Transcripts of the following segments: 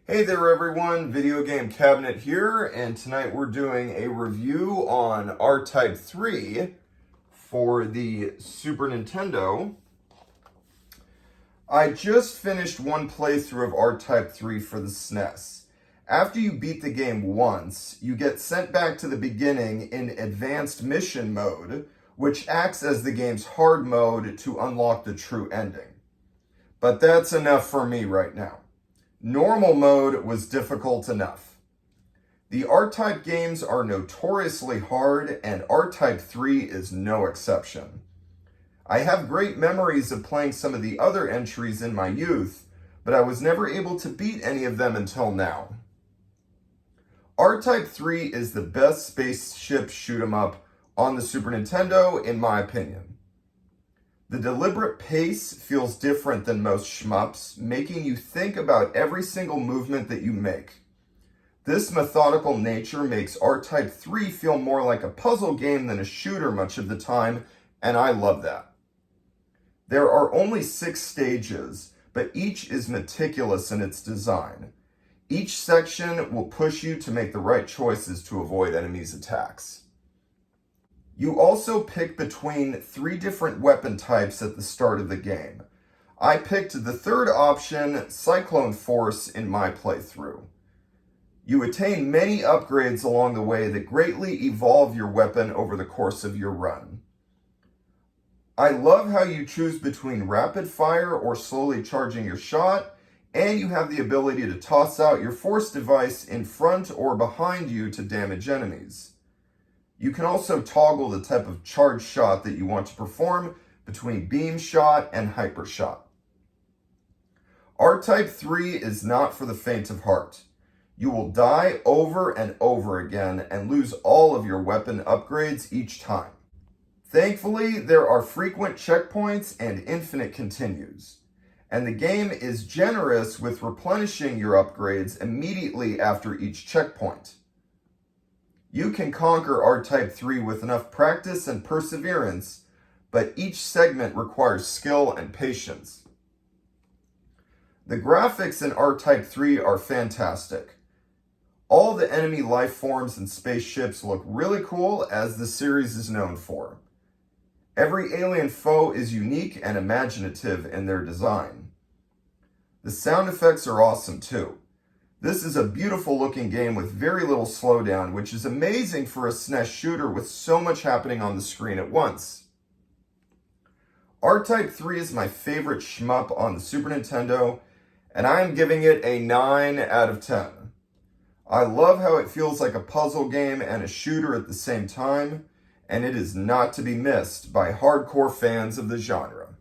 Hey there everyone, Videogame Cabinet here, and tonight we're doing a review on Rtype 3 for the Super Nintendo. I just finished one playthrough of Rtype 3 for the Snes. After you beat the game once, you get sent back to the beginning in Advanced Mission Mode, which acts as the game's hard mode to unlock the true ending. But that's enough for me right now. Normal mode was difficult enough. The Rtype games are notoriously hard, and Rtype 3 is no exception. I have great memories of playing some of the other entries in my youth, but I was never able to beat any of them until now. Rtype 3 is the best spaceship shoot-'em-up on the Super Nintendo, in my opinion. The deliberate pace feels different than most shmups, making you think about every single movement that you make. This methodical nature makes Rtype 3 feel more like a puzzle game than a shooter much of the time, and I love that. There are only 6 stages, but each is meticulous in its design. Each section will push you to make the right choices to avoid enemies' attacks. You also pick between 3 different weapon types at the start of the game. I picked the third option, Cyclone Force, in my playthrough. You attain many upgrades along the way that greatly evolve your weapon over the course of your run. I love how you choose between rapid fire or slowly charging your shot, and you have the ability to toss out your force device in front or behind you to damage enemies. You can also toggle the type of charge shot that you want to perform between beam shot and hyper shot. Rtype 3 is not for the faint of heart. You will die over and over again and lose all of your weapon upgrades each time. Thankfully, there are frequent checkpoints and infinite continues, and the game is generous with replenishing your upgrades immediately after each checkpoint. You can conquer Rtype 3 with enough practice and perseverance, but each segment requires skill and patience. The graphics in Rtype 3 are fantastic. All the enemy life forms and spaceships look really cool, as the series is known for. Every alien foe is unique and imaginative in their design. The sound effects are awesome too. This is a beautiful looking game with very little slowdown, which is amazing for a Snes shooter with so much happening on the screen at once. Rtype 3 is my favorite shmup on the Super Nintendo, and I am giving it a 9 out of 10. I love how it feels like a puzzle game and a shooter at the same time, and it is not to be missed by hardcore fans of the genre.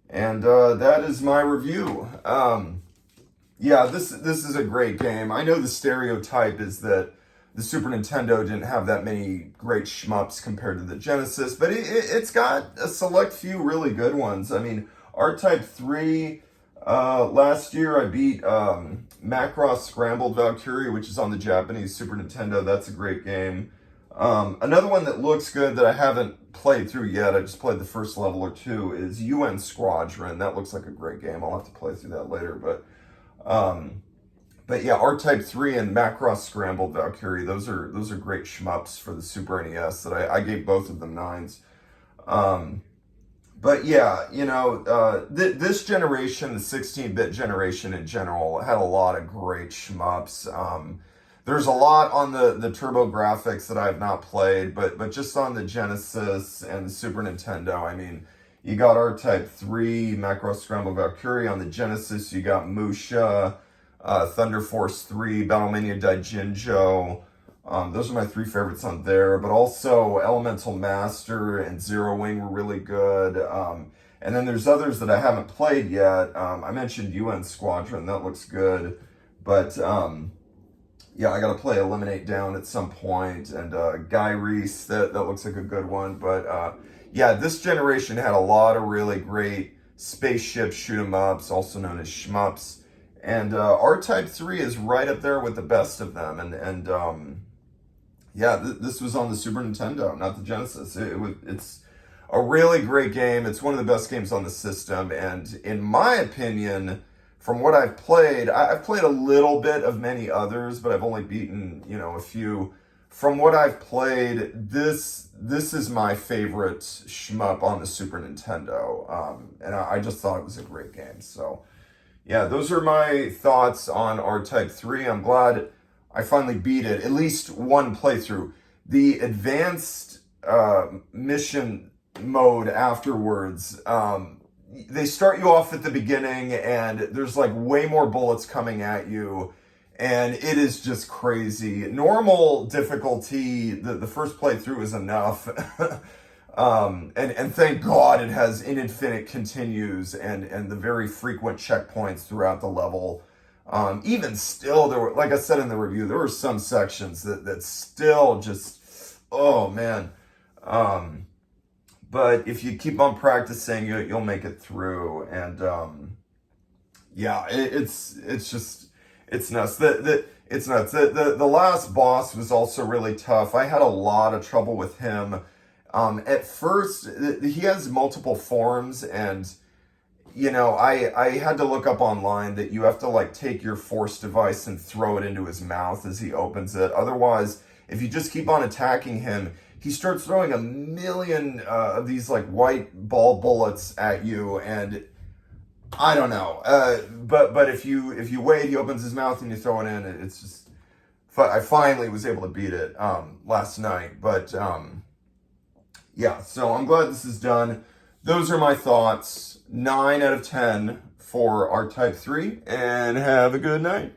And that is my review. Yeah, this is a great game. I know the stereotype is that the Super Nintendo didn't have that many great shmups compared to the Genesis, but it's got a select few really good ones. I mean, Rtype 3, last year I beat Macross Scrambled Valkyrie, which is on the Japanese Super Nintendo. That's a great game. Another one that looks good that I haven't played through yet, I just played the first level or two, is UN Squadron. That looks like a great game. I'll have to play through that later, but yeah, Rtype 3 and Macross Scrambled Valkyrie, those are great shmups for the Super NES that I gave both of them 9s. But yeah, you know, this generation, the 16-bit generation in general, had a lot of great shmups. There's a lot on the TurboGrafx that I have not played, but just on the Genesis and the Super Nintendo, I mean, you got Rtype 3, Macross Scramble Valkyrie. On the Genesis, you got Musha, Thunder Force 3, Battlemania Daijinjo. Those are my 3 favorites on there. But also Elemental Master and Zero Wing were really good. And then there's others that I haven't played yet. I mentioned UN Squadron. That looks good. But yeah, I got to play Eliminate Down at some point. And Guy Reese, that looks like a good one. But yeah, this generation had a lot of really great spaceship shoot-'em-ups, also known as shmups. And Rtype 3 is right up there with the best of them. And yeah, this was on the Super Nintendo, not the Genesis. It's a really great game. It's one of the best games on the system. And in my opinion, from what I've played, I've played a little bit of many others, but I've only beaten, a few. From what I've played, this is my favorite shmup on the Super Nintendo, and I just thought it was a great game. So, yeah, those are my thoughts on Rtype 3. I'm glad I finally beat it, at least one playthrough. The advanced mission mode afterwards, they start you off at the beginning, and there's like way more bullets coming at you, and it is just crazy. Normal difficulty, the first playthrough is enough. And thank God it has infinite continues and the very frequent checkpoints throughout the level. Even still, there were, like I said in the review, there were some sections that still just, oh man. But if you keep on practicing, you'll make it through. And yeah, it's nuts. It's nuts. The last boss was also really tough. I had a lot of trouble with him. At first, he has multiple forms, and I had to look up online that you have to like take your force device and throw it into his mouth as he opens it. Otherwise, if you just keep on attacking him, he starts throwing a million of these like white ball bullets at you, and I don't know. But if you wait, he opens his mouth and you throw it in. It's just, I finally was able to beat it last night. But yeah, so I'm glad this is done. Those are my thoughts. 9 out of 10 for Rtype 3, and have a good night.